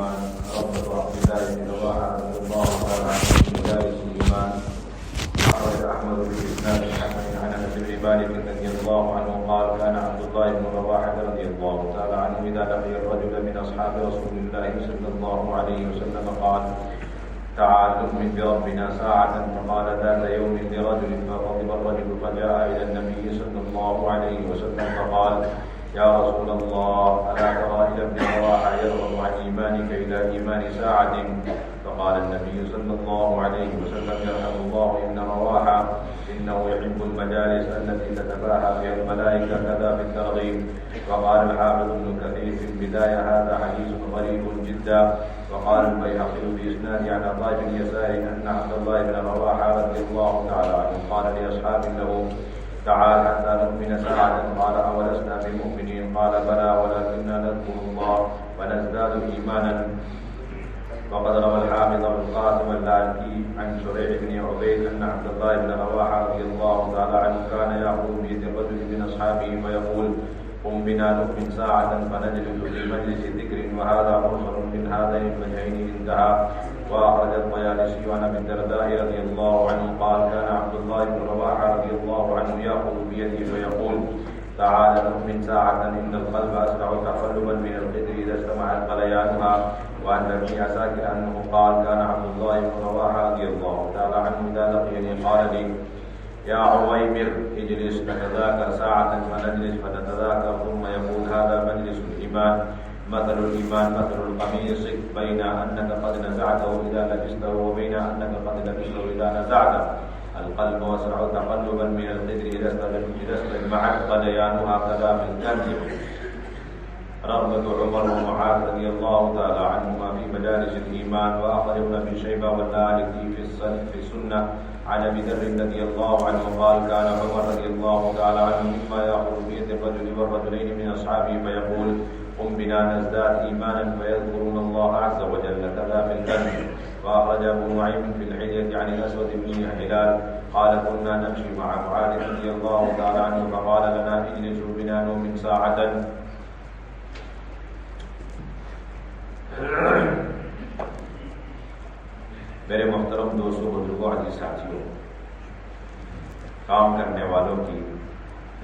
الإيمان روضة عبد الله بن رواحة رضي الله تعالى عنه في مدارس الإيمان. أخرج أحمد بإسناد الحسن عن أنس بن مالك رضي الله عنه قال كان عبد الله بن رواحة رضي الله تعالى عنه إذا لقي الرجل من أصحاب رسول الله صلى الله عليه وسلم قال تعال نؤمن بربنا ساعة. فقال ذات يوم لرجل فغضب الرجل فجاء إلى النبي صلى الله عليه وسلم فقال يا رسول الله ألا ترى إلى ابن رواحة يرغب عن إيمانك إلى إيمان ساعة؟ فقال النبي صلى الله عليه وسلم يرحم الله ابن رواحة إنه يحب المجالس التي تتباهى بها الملائكة كذا في الترغيب. وقال الحافظ ابن كثير في البداية هذا حديث غريب جدا. وقال البيهقي بإسناد عن عطاء بن يسار أن عبد الله بن رواحة رضي الله تعالى عنه قال لأصحاب له تعال حتى نؤمن ساعة. قال أولسنا بمؤمنين؟ قال بلى ولكننا نذكر الله ونزداد إيمانا. وقد روى الحافظ ابن القاسم اللالكي عن شريح بن عبيد أن عبد الله بن رواحة رضي الله تعالى عنه كان يأخذ بيد الرجل من أصحابه ويقول قم بنا نؤمن ساعة فنجلس في مجلس ذكر. وهذا مرسل من هذين الوجهين انتهى. وأخرج الطيالسي عن أبي الدرداء رضي الله عنه قال كان عبد الله بن رواحة رضي الله عنه يأخذ بيده ويقول تعال نؤمن ساعة إن القلب أسرع تقلبا من القدر إذا استمعت غليانها. وعن ابن عساكر أنه قال كان عبد الله بن رواحة رضي الله تعالى عنه إذا لقيني قال لي يا عويمر اجلس نتذاكر ساعة فنجلس فنتذاكر ثم يقول هذا مجلس الإيمان مثل الإيمان مثل القميص بين أنك قد نزعته إذا لبسته وبين أنك قد لبسته إذا نزعته. القلب أسرع تقلبا من القدر إذا استجمعت غليانها كذا في الكنز. رغبة عمر ومعاذ رضي الله تعالى عنهما في مجالس الإيمان. وأخرج ابن أبي شيبة واللالكي في السنة عن أبي ذر رضي الله عنه قال كان عمر رضي الله تعالى عنه مما يأخذ بيد الرجل والرجلين من أصحابه فيقول قم بنا نزداد إيمانا فيذكرون الله عز وجل كذا في الكنز. وأخرج أبو نعيم في الحلية عن الأسود بن هلال قال كنا نمشي مع معاذ رضي الله تعالى عنه فقال لنا اجلسوا بنا نؤمن ساعة. میرے محترم دوستوں بزرگوں عزیز ساتھیوں، کام کرنے والوں کی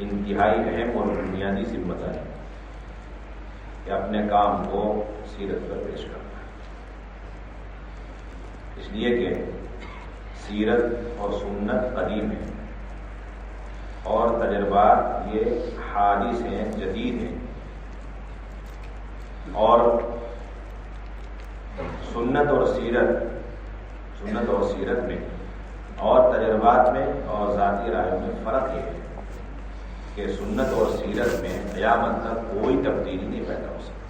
انتہائی اہم اور بنیادی ذمہ داری کہ اپنے کام کو سیرت پر پیش کرنا ہے، اس لیے کہ سیرت اور سنت قدیم ہے اور تجربات یہ حادث ہیں، جدید ہیں، اور سنت اور سیرت میں اور تجربات میں اور ذاتی رائے میں فرق یہ ہے کہ سنت اور سیرت میں قیامت تک کوئی تبدیلی نہیں پیدا ہو سکتی۔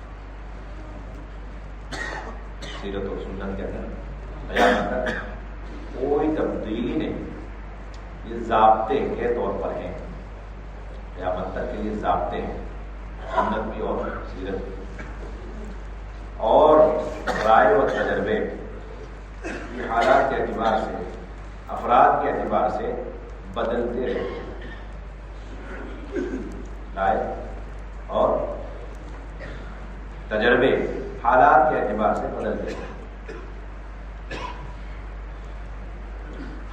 سیرت اور سنت کے اندر قیامت تک کوئی تبدیلی نہیں، یہ ضابطے کے طور پر ہیں، قیامت تک کے یہ ضابطے ہیں، سنت بھی اور سیرت بھی۔ اور رائے و تجربے یہ حالات کے اعتبار سے، افراد کے اعتبار سے بدلتے رہتے ہیں، رائے اور تجربے حالات کے اعتبار سے بدلتے رہتے ہیں۔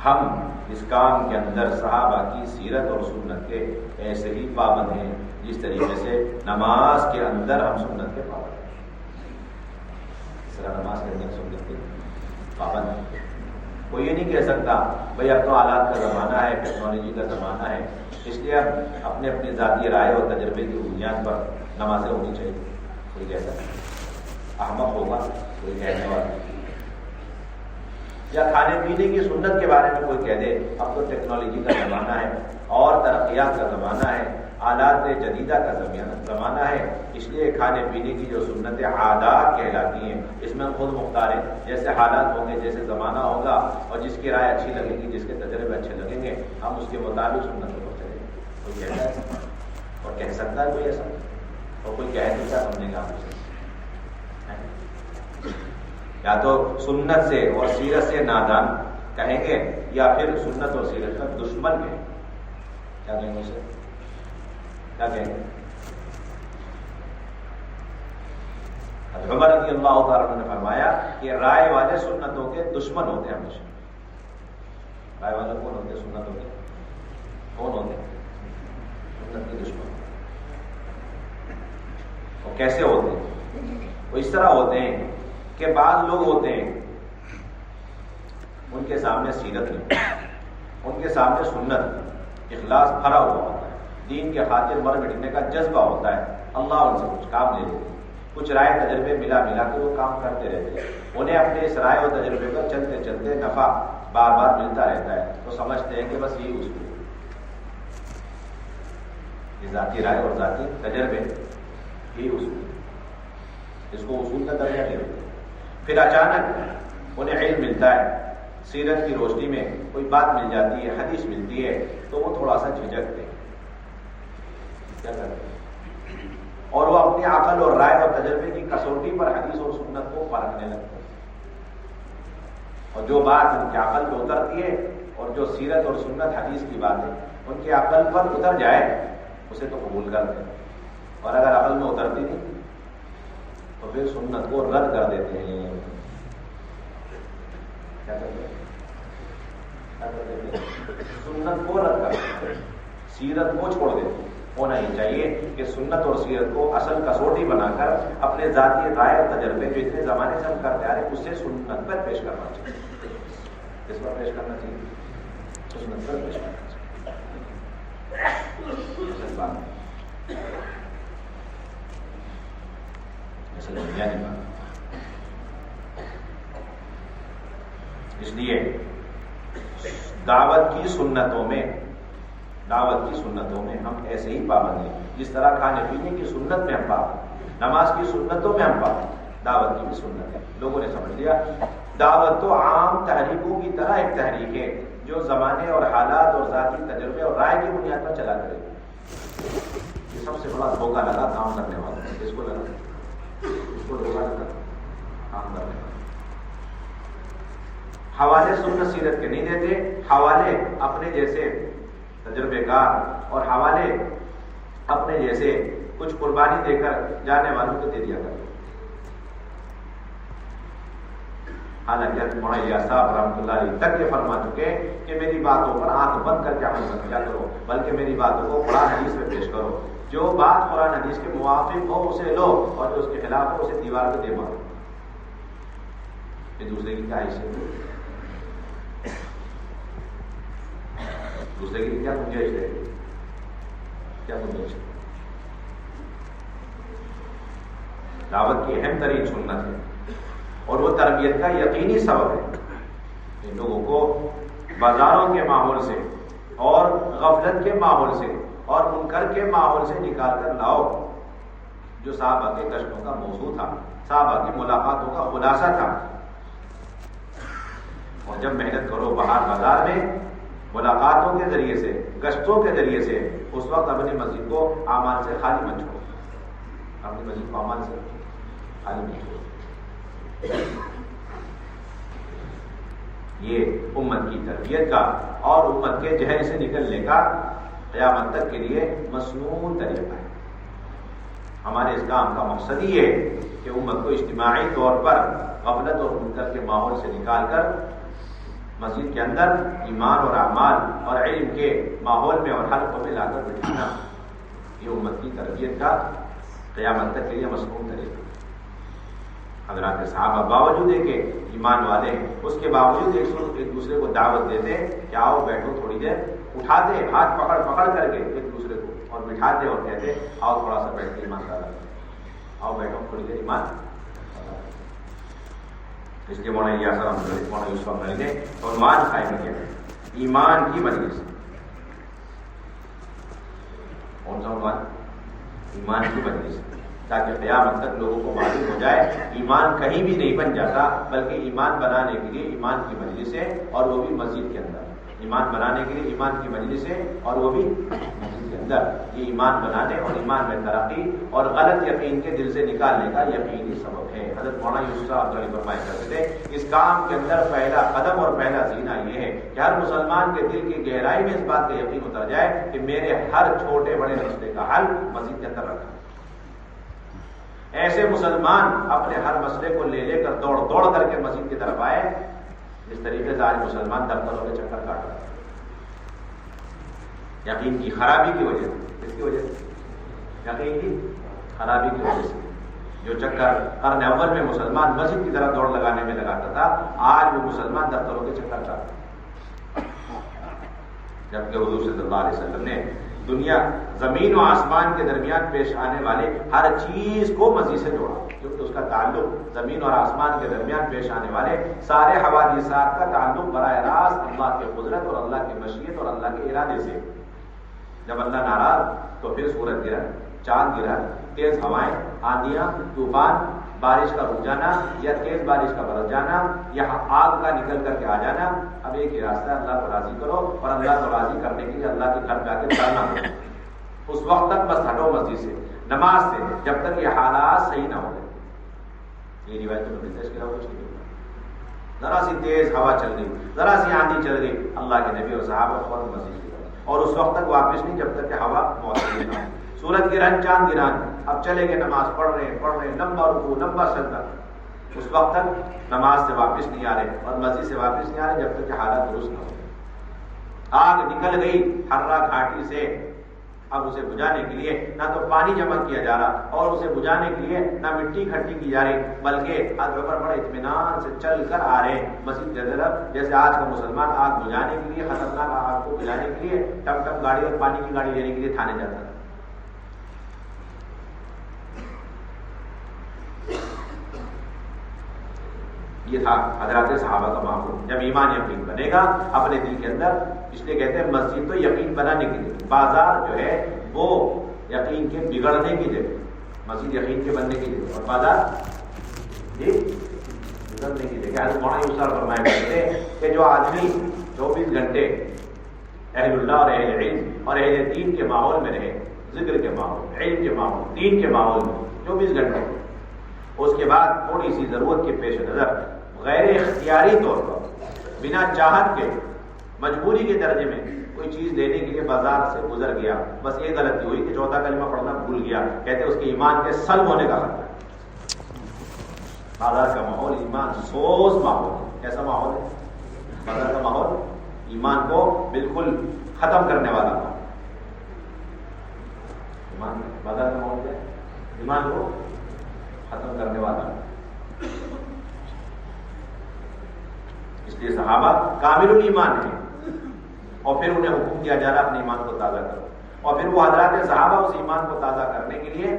ہم اس کام کے اندر صحابہ کی سیرت اور سنت کے ایسے ہی پابند ہیں جس طریقے سے نماز کے اندر ہم سنت کے پابند ہیں، نماز کے اندر سنت کے پابند ہے۔ کوئی یہ نہیں کہہ سکتا بھئی اب تو آلات کا زمانہ ہے، ٹیکنالوجی کا زمانہ ہے، اس لیے اب اپنے ذاتی رائے اور تجربے کی بنیاد پر نمازیں ہونی چاہیے۔ کوئی کہہ سکتا احمق ہوگا کوئی کہنے والا، یا کھانے پینے کی سنت کے بارے میں کوئی کہہ دے اب تو ٹیکنالوجی کا زمانہ ہے اور ترقیات کا زمانہ ہے، آلات جدیدہ کا زمانہ ہے، اس لیے کھانے پینے کی جو سنت عادات کہلاتی ہیں اس میں خود مختار ہیں، جیسے حالات ہوں گے، جیسے زمانہ ہوگا اور جس کی رائے اچھی لگے گی، جس کے تجربے اچھے لگیں گے، ہم اس کے مطابق سنت پر چلیں گے۔ کوئی کہتا ہے اور کہہ سکتا ہے کوئی ایسا، اور کوئی کہہ نہیں کیا سمجھے گا آپ اسے؟ یا تو سنت سے اور سیرت سے نادان کہیں گے، یا پھر سنت اور سیرت کا دشمن کہیں گے۔ کیا کہیں گے اسے؟ کیا کہیں گے؟ عمر رضی اللہ تعالیٰ عنہ نے فرمایا کہ رائے والے سنتوں کے دشمن ہوتے ہیں ہمیشہ. رائے والے کون ہوتے ہیں؟ سنتوں کے کون ہوتے ہیں؟ سنت کے دشمن. اور کیسے ہوتے ہیں؟ وہ اس طرح ہوتے ہیں کہ بعض لوگ ہوتے ہیں ان کے سامنے سیرت نہیں، ان کے سامنے سنت، اخلاص بھرا ہوا ہوتا ہے، دین کے خاطر مر مٹنے کا جذبہ ہوتا ہے. اللہ ان سے کچھ کام لے لیتے ہیں، کچھ رائے تجربے ملا کے وہ کام کرتے رہتے ہیں. انہیں اپنے اس رائے اور تجربے پر چلتے چلتے نفع بار بار ملتا رہتا ہے، تو سمجھتے ہیں کہ بس یہی اصول ہے. یہ ذاتی رائے اور ذاتی تجربے یہی اصول ہے، اس کو اصول کا درجہ نہیں ہوتا. پھر اچانک انہیں علم ملتا ہے، سیرت کی روشنی میں کوئی بات مل جاتی ہے، حدیث ملتی ہے، تو وہ تھوڑا سا جھجکتے ہیں. کیا کرتے ہیں؟ اور وہ اپنی عقل اور رائے اور تجربے کی کسوٹی پر حدیث اور سنت کو پرکھنے لگتے ہیں. اور جو بات ان کی عقل پہ اترتی ہے اور جو سیرت اور سنت حدیث کی بات ہے ان کی عقل پر اتر جائے اسے تو قبول کرتے ہیں، اور اگر عقل میں اترتی نہیں تو پھر سنت کو رد کر دیتے ہیں. کیا کرتے ہیں؟ سنت کو رد کر دیتے ہیں، سیرت کو چھوڑ دیتے ہیں. ہونا ہی چاہیے کہ سنت اور سیرت کو اصل کسوٹی بنا کر اپنے ذاتی رائے اور تجربے جو اتنے زمانے سے ہم کرتے آ رہے ہیں اسے سنت پر پیش کرنا چاہیے. کس پر پیش کرنا چاہیے؟ سنت پر پیش کرنا چاہیے. اصل بنیادی بات. اس لیے دعوت کی سنتوں میں ہم ایسے ہی پابند ہیں جس طرح کھانے پینے کی سنت میں ہم پابند، نماز کی سنتوں میں ہم پابند، دعوت کی بھی سنت ہے. لوگوں نے سمجھ لیا دعوت تو عام تحریکوں کی طرح ایک تحریک ہے جو زمانے اور حالات اور ذاتی تجربے اور رائے کی بنیاد پر چلا کرے گی. یہ سب سے بڑا دھوکہ لگا کام کرنے والا. اس کو دھوکہ لگا کام کرنے والا. حوالے سنت سیرت کے نہیں دیتے، حوالے اپنے جیسے تجربے کار اور حوالے اپنے جیسے کچھ قربانی دے کر جانے والوں کو دے دیا کرتے. حالانکہ مولانا صاحب رحمۃ اللہ علیہ تک یہ فرما چکے کہ میری باتوں پر آنکھ بند کر کے عمل مت کیا کرو، بلکہ میری باتوں کو قرآن حدیث میں پیش کرو. جو بات قرآن حدیث کے موافق ہو اسے لو، اور جو اس کے خلاف ہو اسے دیوار پہ دے مارو. یہ دوسرے کی کیا حیثیت ہے؟ دوسرے کی کیا گنجائش ہے؟ کیا گنجائش ہے؟ دعوت کی اہم ترین سنت ہے اور وہ تربیت کا یقینی سبب ہے. ان لوگوں کو بازاروں کے ماحول سے اور غفلت کے ماحول سے اور منکر کے ماحول سے نکال کر لاؤ. جو صحابہ کے کشتوں کا موضوع تھا، صحابہ کی ملاقاتوں کا خلاصہ تھا. اور جب محنت کرو باہر بازار میں ملاقاتوں کے ذریعے سے، گشتوں کے ذریعے سے، اس وقت اپنی مسجد کو اعمال سے خالی مت چھوڑو. اپنی مسجد کو اعمال سے خالی مت چھوڑو. یہ امت کی تربیت کا اور امت کے جہل سے نکلنے کا قیامت تک کے لیے مسنون طریقہ ہے. ہمارے اس کام کا مقصد ہی ہے کہ امت کو اجتماعی طور پر غفلت اور منکر کے ماحول سے نکال کر مسجد کے اندر ایمان اور اعمال اور علم کے ماحول میں اور حلقوں میں لا کر بٹھانا. یہ امت کی تربیت کا قیامت تک کے لیے مسنون طریقہ. حضرات صحابہ باوجود ہے کہ ایمان والے ہیں، اس کے باوجود ایک دوسرے کو دعوت دیتے کہ آؤ بیٹھو تھوڑی دیر، اٹھاتے ہاتھ پکڑ کر کے ایک دوسرے کو اور بٹھاتے اور کہتے آؤ تھوڑا سا بیٹھ کے ایمان دادا، آؤ بیٹھو تھوڑی دیر ایمان. اس لیے مولانا یوسف احمد نے عنوان قائم کیا ایمان کی مجلس. کون سا عنوان؟ ایمان کی مجلس. تاکہ قیامت تک لوگوں کو معلوم ہو جائے ایمان کہیں بھی نہیں بن جاتا، بلکہ ایمان بنانے کے لیے ایمان کی مجلس ہے اور وہ بھی مسجد کے اندر. ایمان بنانے کے لیے ایمان کی مجلس ہے اور وہ بھی مسجد کے اندر. یہ ایمان بنانے اور ایمان میں ترقی اور غلط یقین کے دل سے نکالنے کا یقینی سبب ہے. حضرت مولانا یوسف علیہ فرمایا کرتے تھے اس کام کے اندر پہلا قدم اور پہلا زینہ یہ ہے کہ ہر مسلمان کے دل کی گہرائی میں اس بات کا یقین اتر جائے کہ میرے ہر چھوٹے بڑے مسئلے کا حل مسجد کے اندر رکھا. ایسے مسلمان اپنے ہر مسئلے کو لے لے کر دوڑ دوڑ کر کے مسجد کی طرف آئے جس طریقے سے آج مسلمان دفتروں کے چکر کاٹ رہے ہیں، یقین کی خرابی کی وجہ سے۔ کس کی وجہ سے؟ یقین کی خرابی کی وجہ سے۔ جو چکر قرن اول میں مسلمان مسجد کی طرف دوڑ لگانے میں لگاتا تھا، آج وہ مسلمان دفتروں کے چکر کاٹ رہے ہیں۔ جبکہ حضور صلی اللہ علیہ وسلم نے دنیا زمین و آسمان کے درمیان پیش آنے والے ہر چیز کو مسجد سے جوڑا، کیونکہ اس کا تعلق زمین اور آسمان کے درمیان پیش آنے والے سارے حوادثات کا تعلق براہ راست اللہ کی قدرت اور اللہ کی مشیت اور اللہ کے ارادے سے۔ جب اللہ ناراض تو پھر سورج گرہن، چاند گرہن، تیز ہوائیں، آندیاں، طوفان، بارش کا رک جانا یا تیز بارش کا برس جانا یا آگ کا نکل کر کے آ جانا، اب ایک ہی راستہ ہے، اللہ کو راضی کرو، اور اللہ کو راضی کرنے کے لیے اللہ کے گھر جا کے کرنا کرو۔ اس وقت تک بس ہٹو مسجد سے، نماز سے، جب تک یہ حالات صحیح نہ ہو جائے۔ یہ روایت تو اس کے علاوہ کچھ نہیں۔ ذرا سی تیز ہوا چل گئی، ذرا سی آندھی چل گئی، اللہ کے نبی اور صحابہ فوراً مسجد کی طرف، اور اس وقت تک واپس نہیں جب تک کہ ہوا معتدل نہ ہو۔ سورج گرہن، چاند گرہن، اب چلے گئے نماز پڑھ رہے ہیں، لمبا رکوع، لمبا سجدہ، اس وقت تک نماز سے واپس نہیں آ رہے اور مسجد سے واپس نہیں آ رہے جب تک کہ حالات درست نہ ہو۔ آگ نکل گئی حرہ گھاٹی سے، اب اسے بجھانے کے لیے نہ تو پانی جمع کیا جا رہا اور اسے بجھانے کے لیے نہ مٹی اکٹھی کی جا رہی، بلکہ اوپر بڑے اطمینان سے چل کر آ رہے ہیں مسجد کی طرف، جیسے آج کا مسلمان آگ بجھانے کے لیے، خطرناک آگ کو بجھانے کے لیے ٹم ٹم گاڑی اور پانی کی گاڑی لینے کے لیے تھانے جاتا ہے۔ یہ تھا حضرات صحابہ کا معمول۔ جب ایمان یقین بنے گا اپنے دل کے اندر، اس لیے کہتے ہیں مسجد تو یقین بنانے کے لیے، بازار جو ہے وہ یقین کے بگڑنے کی جگہ، مسجد یقین کے بننے کی جگہ، اور بازار جی بگڑنے کی جگہ۔ حضرت مولانا یوسف فرمایا کرتے ہیں کہ جو آدمی 24 گھنٹے اہل اللہ اور اہل علم اور اہل دین کے ماحول میں رہے، ذکر کے ماحول، علم کے ماحول، دین کے ماحول میں 24 گھنٹے، اس کے بعد تھوڑی سی ضرورت کے پیش نظر غیر اختیاری طور پر بنا چاہت کے مجبوری کے درجے میں کوئی چیز لینے کے لیے بازار سے گزر گیا، بس یہ غلطی ہوئی کہ چوتھا کلمہ پڑھنا بھول گیا، کہتے اس کے ایمان کے سلب ہونے کا خطرہ ہے۔ بازار کا ماحول ایمان سوز ماحول ہے۔ کیسا ماحول ہے بازار کا ماحول؟ ایمان کو بالکل ختم کرنے والا ماحول۔ ایمان بازار کا ماحول کیا ہے؟ ایمان کو ختم کرنے والا۔ اس لیے صحابہ کامل الایمان ہیں، اور پھر انہیں حکم دیا جا رہا اپنے ایمان کو تازہ کرو، اور پھر وہ حضرات صحابہ اس ایمان کو تازہ کرنے کے لیے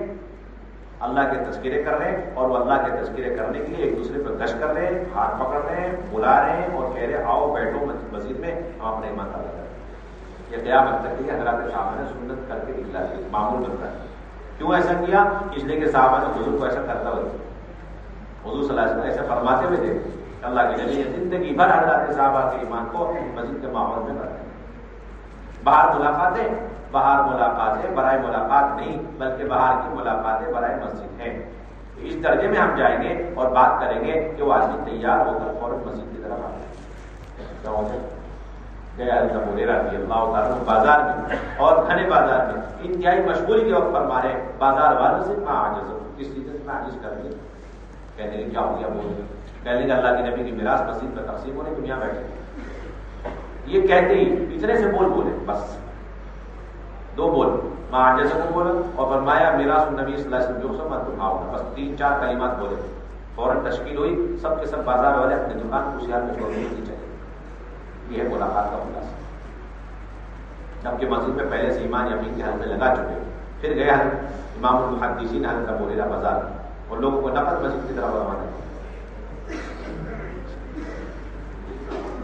اللہ کے تذکرے کر رہے ہیں، اور وہ اللہ کے تذکرے کرنے کے لیے ایک دوسرے پہ گشت کر رہے ہیں، ہاتھ پکڑ رہے ہیں، بلا رہے ہیں اور کہہ رہے ہیں آؤ بیٹھو مسجد میں، ہم اپنے ایمان تازہ کریں۔ یہ قیامت تک کے حضرات صحابہ نے سنت کر کے دکھلا دی، معمول بنتا ہے۔ کیوں ایسا کیا؟ اس لیے کہ صحابہ نے حضور کو ایسا کرتا ہوا، حضور صلی اللہ علیہ وسلم ایسا فرماتے ہوئے تھے۔ اللہ کے نبی نے زندگی بھر حضرات صحابہ کے ایمان کو مسجد کے ماحول میں بڑھایا۔ باہر ملاقاتیں برائے ملاقات نہیں، بلکہ باہر کی ملاقاتیں برائے مسجد ہیں۔ اس درجے میں ہم جائیں گے اور بات کریں گے کہ وہ آدمی تیار ہو کر فوراً مسجد کی طرف آئے۔ گیا حضرت ابو ہریرہ رضی اللہ تعالیٰ عنہ بازار میں اور گھنے بازار میں انتہائی مشغولی کے وقت فرمارے بازار والوں سے کس چیز سے عاجز کر دیا۔ کہنے لگے کیا ہو گیا؟ بول کہنے لگے اللہ کے نبی کی میراث مسجد میں تقسیم ہونے دنیا بیٹھے۔ یہ کہتے ہی اتنے سے بول بولے، بس دو بول معجزہ کو بولا اور فرمایا میراث النبی صلی اللہ علیہ وسلم جو سب مت اٹھاؤ، بس 3-4 کلمات بولے، فوراً تشکیل ہوئی، سب کے سب بازار والے اپنی دکان کو شہر میں چھوڑنے کی چلے۔ یہ ہے ملاقات کا خلاصہ۔ جبکہ مسجد میں پہلے سے ایمان یقین کے حل میں لگا چکے، پھر گئے حضرت امام المحدثین حضرت ابو ہریرہ بازار اور لوگوں کو نقد مسجد کی طرف روانہ کیا۔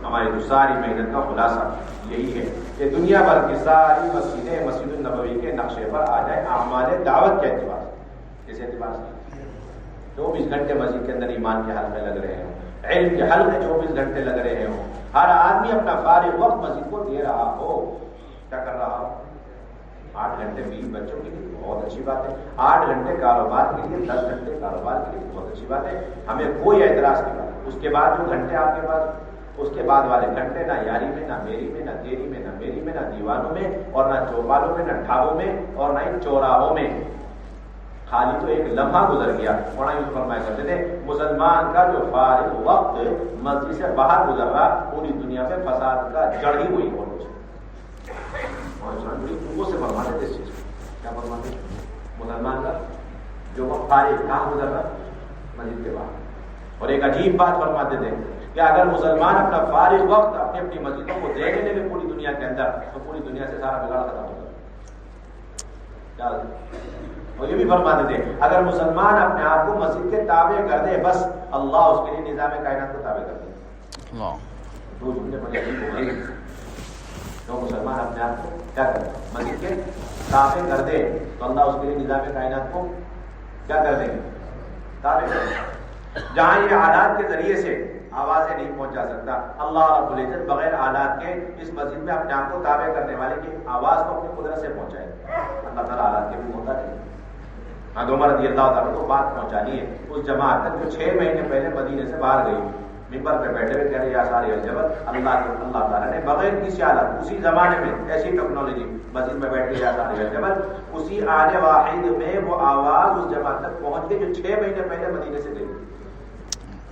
ہماری جو ساری محنت کا خلاصہ یہی ہے کہ دنیا بھر کی ساری مسجدیں مسجد النبوی کے نقشے پر آ جائیں اعمال دعوت کے اعتبار سے۔ اس اعتبار سے 24 گھنٹے مسجد کے اندر ایمان کے حل میں لگ رہے ہوں، علم کے حل میں 24 گھنٹے لگ رہے ہوں، ہر آدمی اپنا فارغ وقت مسجد کو دے رہا ہو۔ کیا کر رہا ہو؟ 8 گھنٹے بیوی بچوں کے لیے بہت اچھی بات ہے، 8 گھنٹے کاروبار کے لیے، 10 گھنٹے کاروبار کے لیے بہت اچھی بات ہے، ہمیں کوئی اعتراض نہیں ہے۔ اس کے بعد جو گھنٹے آپ کے پاس، اس کے بعد والے گھنٹے نہ یاری میں، نہ میری میں، نہ تیری میں، نہ میری میں، نہ دیوانوں میں، اور نہ چوپالوں میں، نہ ڈھابوں میں، اور نہ ہی چوراہوں میں، خالی تو ایک لمحہ گزر گیا. مولانا یوسف فرمایا کرتے تھے مسلمان کا جو فارغ وقت مسجد سے باہر گزر رہا پوری دنیا میں فساد کا جڑ ہی وہی ہو. وہ سے فرماتے تھے اس چیز کو کیا فرماتے مسلمان کا جو وقت فارغ کہاں گزر رہا مسجد کے باہر. اور ایک عجیب بات فرماتے تھے کہ اگر مسلمان اپنا فارغ وقت اپنی اپنی مسجدوں کو دے دینے میں پوری دنیا کے اندر تو پوری دنیا سے سارا بگاڑ ختم ہو جائے. اور یہ بھی فرماتے تھے اگر مسلمان اپنے آپ کو مسجد کے تابع کر دے بس اللہ اس کے لیے نظام کائنات کو تابع کر دے. دو جملے بڑے عجیب ہو گئے. تو مسلمان اپنے آپ کو کیا کرے مسجد کے تابع کر دے تو اللہ اس کے لیے نظام کائنات کو کیا کر دیں گے تابع کر دیں. جہاں یہ آلات کے ذریعے سے آوازیں نہیں پہنچا سکتا اللہ رب العزت بغیر آلات کے اس مسجد میں اپنے آپ کو تابع کرنے والے کی آواز کو اپنی قدرت سے پہنچائے. اللہ تعالیٰ آلات کے بھی ہوتا نہیں. عمر رضی اللہ تعالیٰ کو بات پہنچانی ہے اس جماعت تک جو 6 مہینے پہلے مدینے سے باہر گئی ممبر پہ بیٹھے ہوئے کہہ رہے یا سارے الجبل اللہ تعالیٰ نے بغیر کسی آلات اسی زمانے میں ایسی ٹیکنالوجی مسجد میں بیٹھ کے یا سارے الجبل اسی آنے واحد میں وہ آواز اس جماعت تک پہنچ گئی جو 6 مہینے پہلے مدینے سے گئی.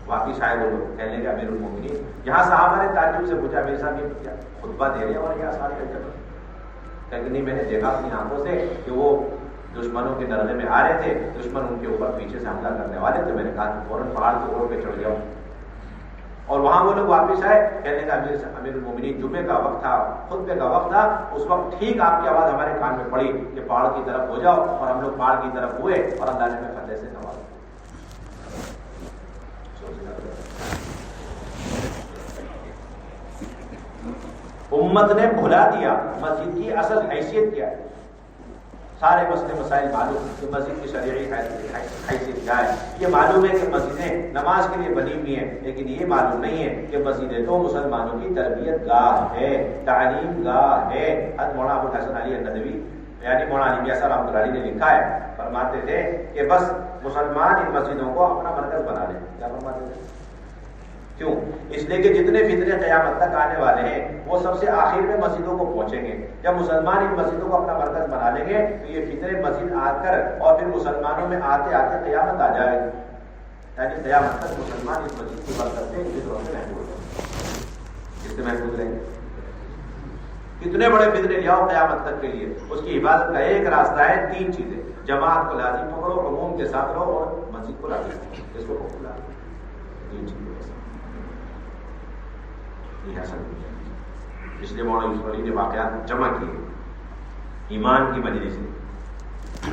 واقعی شاید وہ کہنے کے امیر المومنین یہاں صحابہ نے تعجب سے پوچھا میرے صاحب یہ کیا خطبہ دے رہے ہیں اور یا سارے الجبل کہ نہیں میں نے دیکھا اپنی آنکھوں سے کہ وہ دشمنوں کے درجے میں آ رہے تھے دشمن ان کے اوپر پیچھے سے حملہ کرنے والے تھے. میں نے کہا کہ فوراً پہاڑ کے اوپر پہ چڑھ گیا ہوں. اور وہاں وہ لوگ واپس آئے کہنے کا امیر المومنین جمعے کا وقت تھا خطبے کا وقت تھا اس وقت ٹھیک آپ کی آواز ہمارے کان میں پڑی کہ پہاڑ کی طرف ہو جاؤ اور ہم لوگ پہاڑ کی طرف ہوئے اور اللہ نے ہمیں فتح سے نوازا. امت نے بھلا دیا مسجد کی اصل حیثیت کیا ہے. سارے مسئلے مسائل معلوم کہ مسجد کی شرعی حیثیت کیا ہے. یہ معلوم ہے کہ مسجدیں نماز کے لیے بنی ہوئی ہیں لیکن یہ معلوم نہیں ہے کہ مسجدیں تو مسلمانوں کی تربیت گاہ ہے تعلیم گاہ ہے. حضرت مولانا ابو الحسن علی ندوی یعنی مولانا علی میاں صاحب رحمۃ اللہ علیہ نے لکھا ہے فرماتے تھے کہ بس مسلمان ان مسجدوں کو اپنا مرکز بنا لیں. کیا فرماتے تھے کیوں اس لیے کہ جتنے فتنے قیامت تک آنے والے ہیں وہ سب سے آخر میں مسجدوں کو پہنچیں گے. جب مسلمان ان مسجدوں کو اپنا مرکز بنا لیں گے تو یہ فتنے مسجد آ کر اور پھر مسلمانوں میں آتے آتے قیامت آ جائے گی. یعنی قیامت تک مسلمان اس مسجد کی برکت سے فتنوں سے محفوظ ہیں. اس سے محفوظ رہیں گے. کتنے بڑے فتنے لے آؤ قیامت تک کے لیے اس کی حفاظت کا ایک راستہ ہے 3 چیزیں. جماعت کو لازم پکڑو عموم کے ساتھ رہو اور مسجد کو لازم پکڑو. اس کو پکڑو 3 چیزیں اس لیے مولانا یوسف علی نے واقعات جمع کیے. ایمان کی مجلس سے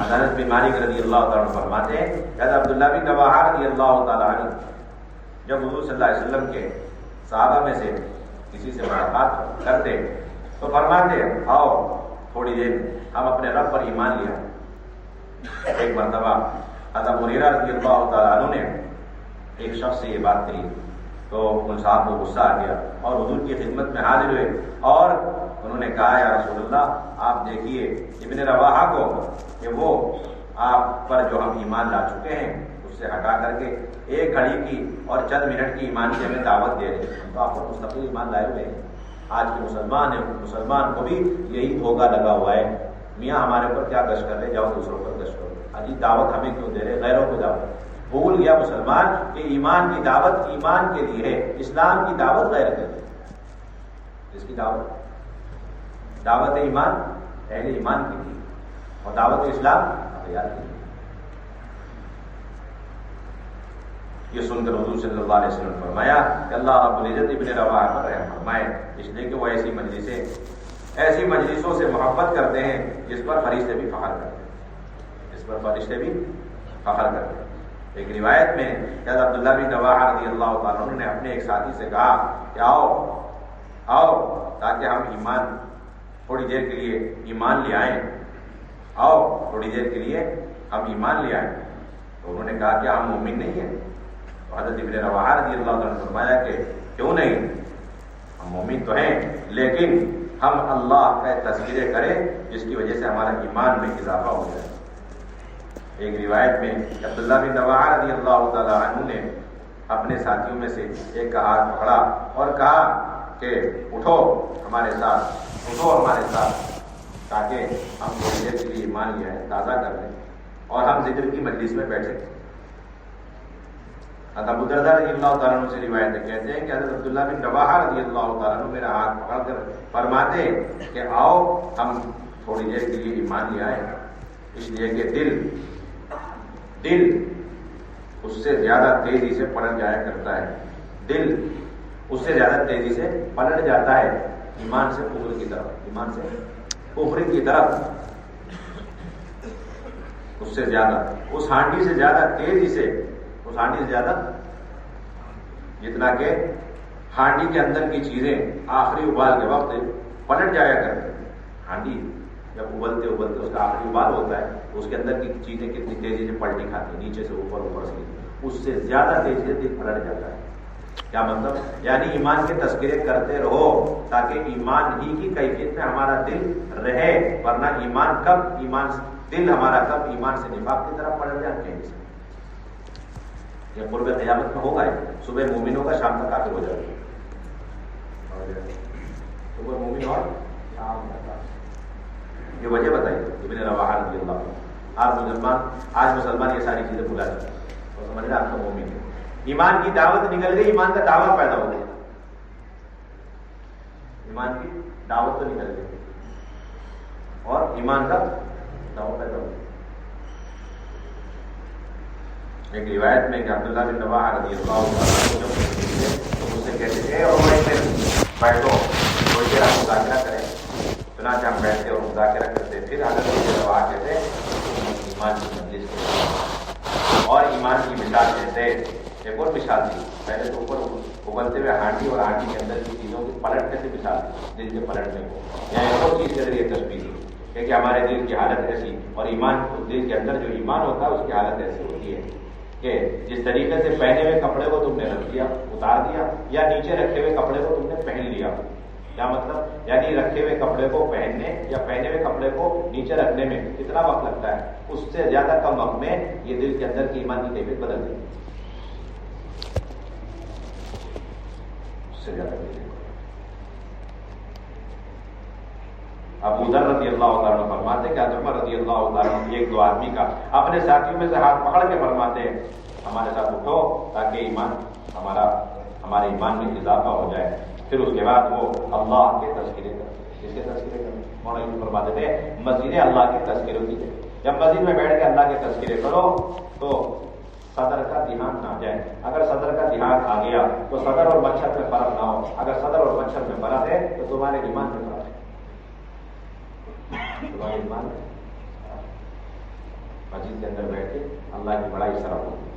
حضرت بن مالک رضی اللہ تعالیٰ عنہ فرماتے ہیں حضرت عبداللہ بن رواحہ رضی اللہ تعالیٰ عنہ جب حضور صلی اللہ علیہ وسلم کے صحابہ میں سے کسی سے ملاقات کرتے تو فرماتے آؤ تھوڑی دیر ہم اپنے رب پر ایمان لیا. ایک مرتبہ حضرت ہریرہ رضی اللہ تعالیٰ عنہ نے ایک شخص سے یہ بات کہی تو ان صاحب کو غصہ آ گیا اور حضور کی خدمت میں حاضر ہوئے اور انہوں نے کہا یا رسول اللہ آپ دیکھیے ابن رواحہ کو کہ وہ آپ پر جو ہم ایمان لا چکے ہیں اس سے ہٹا کر کے 1 گھڑی کی اور چند منٹ کی ایمان کی ہمیں دعوت دے رہے ہیں. تو آپ کو مستقل ایمان لائے ہوئے ہیں. آج کے مسلمان کو بھی یہی دھوکہ لگا ہوا ہے. میاں ہمارے اوپر کیا گشت کر رہے جاؤ دوسروں پر گشت کرو. حاجی دعوت ہمیں کیوں دے رہے غیروں کو دعوت. بھول گیا مسلمان کہ ایمان کی دعوت ایمان کے لیے ہے. اسلام کی دعوت غیر کے لیے. اس کی دعوت ایمان اہل ایمان کے لیے اور دعوت اسلام غیر کے لیے. یہ سن کر حضور صلی اللہ علیہ وسلم نے فرمایا کہ اللہ رب العزت ابن رواحہ پر رحم فرمائے اس لیے کہ وہ ایسی مجلسوں سے محبت کرتے ہیں جس پر فرشتے بھی فخر کرتے ہیں. ایک روایت میں حضرت عبداللہ بن رواحہ رضی اللہ تعالیٰ عنہ نے اپنے ایک ساتھی سے کہا کہ آؤ تاکہ ہم ایمان تھوڑی دیر کے لیے ایمان لے آئیں. آؤ تھوڑی دیر کے لیے ہم ایمان لے آئیں. تو انہوں نے کہا کہ ہم مومن نہیں ہیں. تو حضرت ابن رواحہ رضی اللہ عنہ نے فرمایا کہ کیوں نہیں ہم مومن تو ہیں لیکن ہم اللہ کا تذکرے کریں جس کی وجہ سے ہمارا ایمان میں اضافہ ہو جائے. ایک روایت میں عبداللہ بن رواحہ رضی اللہ تعالیٰ عنہ نے اپنے ساتھیوں میں سے ایک کا ہاتھ پکڑا اور کہا کہ اٹھو ہمارے ساتھ تاکہ ہم تھوڑی دیر کے لیے ایمان لیا ہے تازہ کر لیں. اور ہم ذکر کی مجلس میں بیٹھے تھے. حضرت ابو درداء رضی اللہ تعالیٰ عنہ سے روایت ہے، کہتے ہیں کہ حضرت عبداللہ بن رواحہ رضی اللہ تعالیٰ عنہ میرا ہاتھ پکڑ کر فرماتے کہ آؤ ہم تھوڑی دیر کے لیے ایمان لے آئے، اس لیے کہ دل اس سے زیادہ تیزی سے پلٹ جایا کرتا ہے. دل اس سے زیادہ تیزی سے پلٹ جاتا ہے ایمان سے کفر کی طرف، ایمان سے کفر کی طرف. اس سے زیادہ، اس ہانڈی سے زیادہ تیزی سے، اس ہانڈی سے زیادہ، جتنا کہ ہانڈی کے اندر کی چیزیں آخری ابال کے وقت پلٹ جایا کرتے ہیں. ہانڈی جب ابلتے ابلتے اس کا آخری ابال ہوتا ہے، اس کے اندر کی چیزیں کتنی تیزی سے پلٹی کھاتی ہیں، نیچے سے اوپر سے، اس سے زیادہ تیزی سے دل پلٹ جاتا ہے. کیا مطلب؟ یعنی ایمان کے تذکرے کرتے رہو تاکہ ایمان ہی کی کیفیت میں ہمارا دل رہے، ورنہ دل ہمارا کب ایمان سے نفاق کی طرف پلٹ جاتے ہیں. یہ قرب قیامت میں ہوگا. صبح مومنوں کا شام تک کافر ہو جائے گا، صبح مومن اور شام تک. یہ وجہ بتائیے ابن رواحہ رضی اللہ عنہ. آج مسلمان یہ ساری چیزیں بھلا جاتے ہیں اور سمجھ رہے آپ کا مومن ہے. ایمان کی دعوت نکل گئی، ایمان کا دعویٰ پیدا ہو گیا. ایمان کی دعوت تو نکل گئی اور ایمان کا دعویٰ پیدا ہو گیا. ایک روایت میں کہ عبداللہ بن رواحہ رضی اللہ عنہ تو اس سے کہتے تھے اور بیٹھو تھوڑی دیر آپ مذاکرہ کریں. چنانچہ ہم بیٹھتے اور مذاکرہ کرتے. پھر حضرت رواحہ کہتے ایمان کی مجلس کے اور ایمان کی مثال دیتے. ایک اور مثال تھی، پہلے تو اوپر ابلتے ہوئے ہانڈی اور ہانڈی کے اندر کی چیزوں کی پلٹنے سے مثال تھی، دل کے پلٹنے کو. یہاں ایک اور چیز کے ذریعے تشبیہ تھی کہ ہمارے دل کی حالت ایسی، اور ایمان دل کے اندر جو ایمان ہوتا ہے اس کی حالت ایسی ہوتی ہے کہ جس طریقے سے پہنے ہوئے کپڑے کو تم نے رکھ دیا، اتار دیا، یا نیچے رکھے ہوئے کپڑے کو تم نے پہن لیا. کیا مطلب؟ یعنی رکھے ہوئے کپڑے کو پہننے یا پہنے ہوئے کپڑے کو نیچے رکھنے میں کتنا وقت لگتا ہے، اس سے زیادہ کم وقت میں یہ دل کے اندر کی ایمان کی کیفیت بدل گئی. ابو ذر رضی اللہ تعالیٰ عنہ فرماتے کہ حضرت عمر رضی اللہ تعالیٰ عنہ ایک دو آدمی کا اپنے ساتھیوں میں سے ہاتھ پکڑ کے فرماتے ہمارے ساتھ اٹھو تاکہ ایمان ہمارے ایمان میں اضافہ ہو جائے. پھر اس کے بعد وہ اللہ کے تذکرے کرتے. کس کے تذکرے کرتے؟ مولانا فرماتے تھے مسجد اللہ کے تذکرے کی. جب مسجد میں بیٹھ کے اللہ کے تذکرے کرو تو صدر کا دھیان نہ جائے. اگر صدر کا دھیان آ گیا تو صدر اور مچھر میں فرق نہ ہو. اگر صدر اور مچھر میں فرق ہے تو تمہارے ایمان میں فرق ہے. تمہارے ایمان میں مسجد کے اندر بیٹھ کے اللہ کی بڑائی سرا ہو.